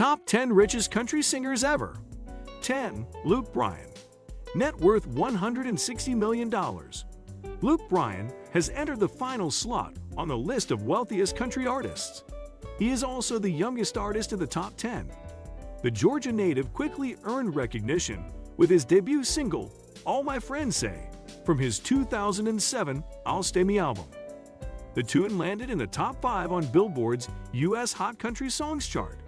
Top 10 richest country singers ever. 10. Luke Bryan. Net worth $160 million. Luke Bryan has entered the final slot on the list of wealthiest country artists. He is also the youngest artist in the top 10. The Georgia native quickly earned recognition with his debut single, All My Friends Say, from his 2007 I'll Stay Me album. The tune landed in the top 5 on Billboard's U.S. Hot Country Songs chart.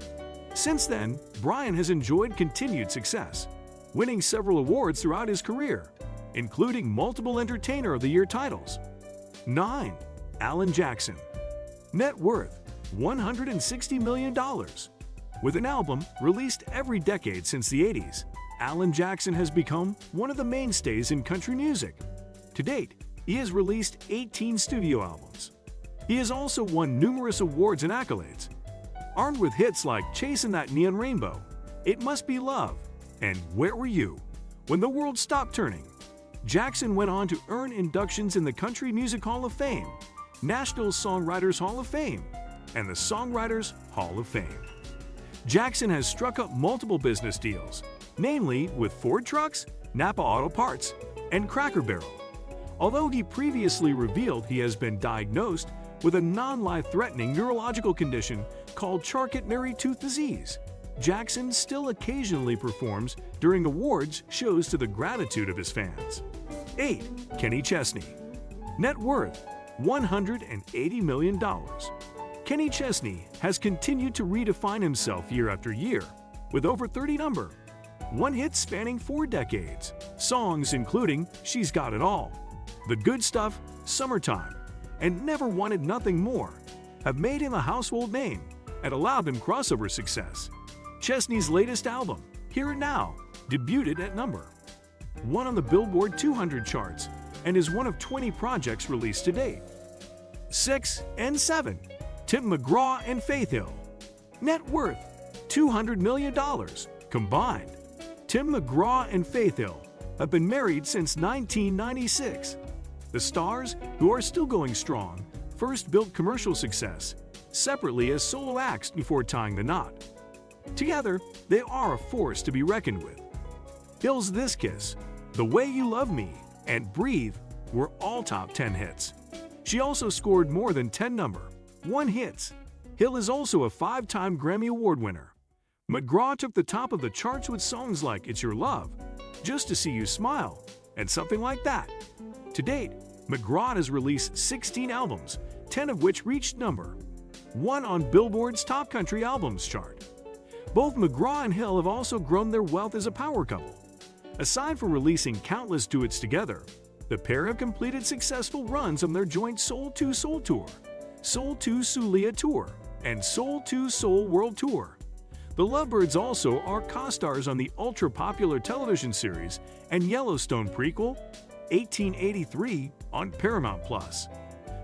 Since then, Bryan has enjoyed continued success, winning several awards throughout his career, including multiple Entertainer of the Year titles. 9. Alan Jackson. Net worth $160 million. With an album released every decade since the 80s, Alan Jackson has become one of the mainstays in country music. To date, he has released 18 studio albums. He has also won numerous awards and accolades. Armed with hits like Chasing That Neon Rainbow, It Must Be Love, and Where Were You When the World Stopped Turning, Jackson went on to earn inductions in the Country Music Hall of Fame, National Songwriters Hall of Fame, and the Songwriters Hall of Fame. Jackson has struck up multiple business deals, namely with Ford Trucks, Napa Auto Parts, and Cracker Barrel. Although he previously revealed he has been diagnosed with a non-life-threatening neurological condition called Charcot-Marie-Tooth disease, Jackson still occasionally performs during awards shows to the gratitude of his fans. 8. Kenny Chesney. Net worth $180 million. Kenny Chesney has continued to redefine himself year after year, with over 30 number one hits spanning 4 decades. Songs including She's Got It All, The Good Stuff, Summertime, and Never Wanted Nothing More have made him a household name and allowed him crossover success. Chesney's latest album, Here and Now, debuted at number 1 on the Billboard 200 charts and is one of 20 projects released to date. 6 and 7. Tim McGraw and Faith Hill. Net worth $200 million combined. Tim McGraw and Faith Hill have been married since 1996. The stars, who are still going strong, first built commercial success separately as solo acts before tying the knot. Together, they are a force to be reckoned with. Hill's This Kiss, The Way You Love Me, and Breathe were all top 10 hits. She also scored more than 10 number 1 hits. Hill is also a 5-time Grammy Award winner. McGraw took the top of the charts with songs like It's Your Love, Just to See You Smile, and Something Like That. To date, McGraw has released 16 albums, 10 of which reached number 1 on Billboard's Top Country Albums chart. Both McGraw and Hill have also grown their wealth as a power couple. Aside from releasing countless duets together, the pair have completed successful runs on their joint Soul to Soul Tour, Soul to Sulia Tour, and Soul to Soul World Tour. The Lovebirds also are co-stars on the ultra-popular television series and Yellowstone prequel, 1883, on Paramount+.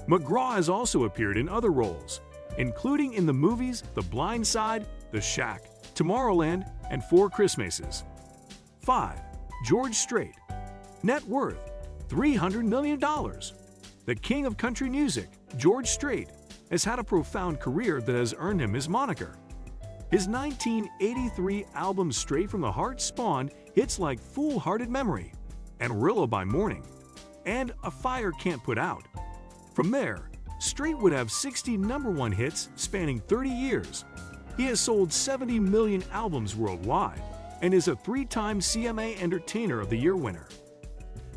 McGraw has also appeared in other roles, including in the movies The Blind Side, The Shack, Tomorrowland, and 4 Christmases. 5. George Strait. Net worth $300 million. The king of country music, George Strait, has had a profound career that has earned him his moniker. His 1983 album Straight from the Heart spawned hits like Fool-Hearted Memory, Amarillo by Morning, and A Fire Can't Put Out. From there, Strait would have 60 number 1 hits spanning 30 years. He has sold 70 million albums worldwide and is a 3-time CMA Entertainer of the Year winner.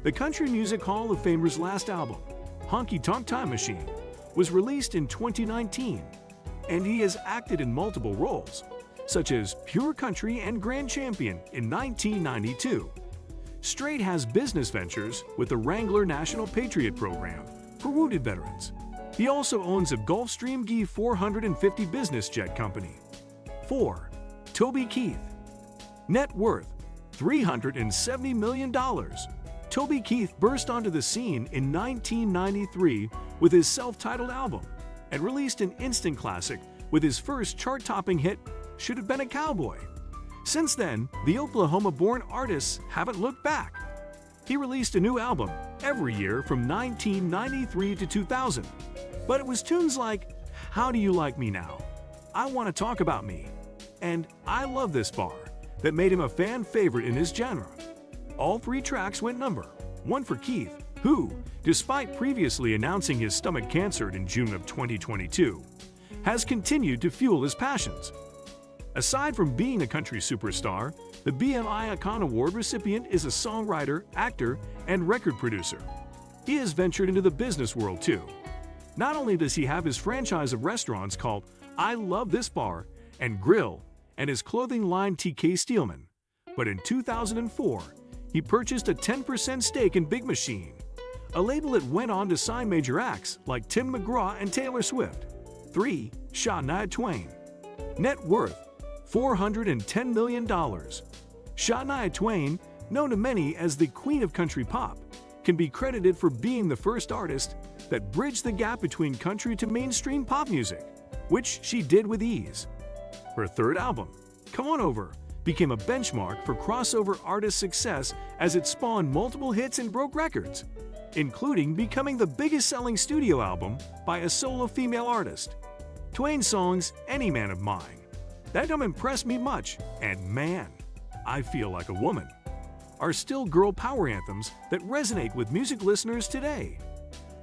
The Country Music Hall of Famer's last album, Honky Tonk Time Machine, was released in 2019, and he has acted in multiple roles, such as Pure Country and Grand Champion in 1992. Strait has business ventures with the Wrangler National Patriot Program for wounded veterans. He also owns a Gulfstream G 450 business jet company. 4. Toby Keith. Net worth $370 million. Toby Keith burst onto the scene in 1993 with his self-titled album and released an instant classic with his first chart-topping hit, Should Have Been a Cowboy. Since then, the Oklahoma-born artists haven't looked back. He released a new album every year from 1993 to 2000, but it was tunes like How Do You Like Me Now, I Want to Talk About Me, and I Love This Bar that made him a fan favorite in his genre. All 3 tracks went number 1 for Keith, who, despite previously announcing his stomach cancer in June of 2022, has continued to fuel his passions. Aside from being a country superstar, the BMI Icon Award recipient is a songwriter, actor, and record producer. He has ventured into the business world too. Not only does he have his franchise of restaurants called I Love This Bar and Grill and his clothing line TK Steelman, but in 2004, he purchased a 10% stake in Big Machine, a label that went on to sign major acts like Tim McGraw and Taylor Swift. 3. Shania Twain. Net worth $410 million. Shania Twain, known to many as the Queen of Country Pop, can be credited for being the first artist that bridged the gap between country to mainstream pop music, which she did with ease. Her third album, Come On Over, became a benchmark for crossover artist success as it spawned multiple hits and broke records, including becoming the biggest-selling studio album by a solo female artist. Twain's songs, Any Man of Mine, That Don't Impress Me Much, and Man, I Feel Like a Woman, are still girl power anthems that resonate with music listeners today.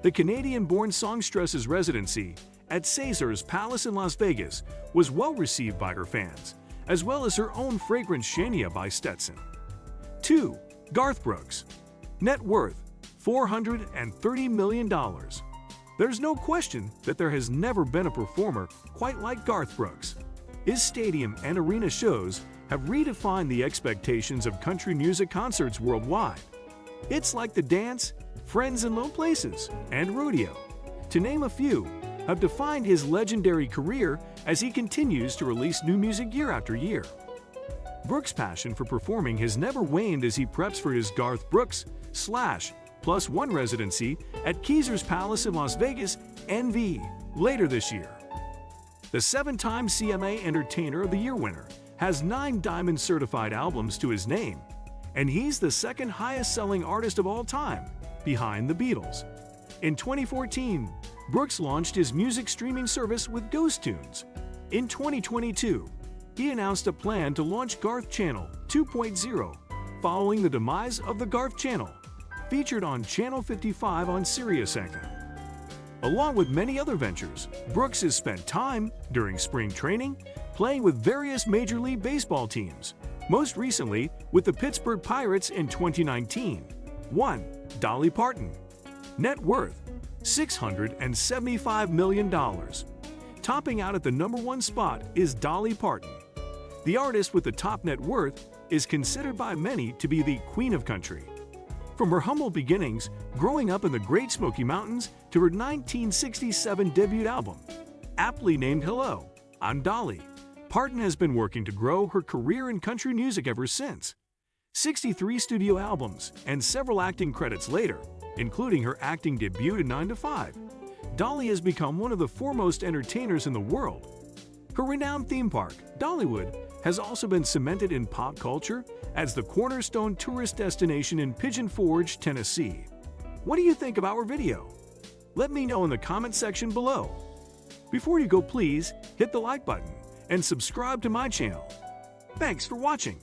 The Canadian-born songstress's residency at Caesars Palace in Las Vegas was well received by her fans, as well as her own fragrance Shania by Stetson. 2. Garth Brooks. Net worth $430 million. There's no question that there has never been a performer quite like Garth Brooks. His stadium and arena shows have redefined the expectations of country music concerts worldwide. Hits like The Dance, Friends in Low Places, and Rodeo, to name a few, have defined his legendary career as he continues to release new music year after year. Brooks' passion for performing has never waned as he preps for his Garth Brooks /+1 residency at Caesars Palace in Las Vegas, NV, later this year. The 7-time CMA Entertainer of the Year winner has 9 Diamond certified albums to his name, and he's the second highest-selling artist of all time, behind the Beatles. In 2014, Brooks launched his music streaming service with Ghost Tunes. In 2022, he announced a plan to launch Garth Channel 2.0, following the demise of the Garth Channel, featured on Channel 55 on SiriusXM. Along with many other ventures, Brooks has spent time during spring training playing with various Major League Baseball teams, most recently with the Pittsburgh Pirates in 2019. 1. Dolly Parton. Net worth $675 million. Topping out at the #1 spot is Dolly Parton. The artist with the top net worth is considered by many to be the Queen of Country. From her humble beginnings, growing up in the Great Smoky Mountains, to her 1967 debut album, aptly named Hello, I'm Dolly, Parton has been working to grow her career in country music ever since. 63 studio albums and several acting credits later, including her acting debut in 9 to 5, Dolly has become one of the foremost entertainers in the world. Her renowned theme park, Dollywood, has also been cemented in pop culture as the cornerstone tourist destination in Pigeon Forge, Tennessee. What do you think about our video? Let me know in the comment section below. Before you go, please hit the like button and subscribe to my channel. Thanks for watching.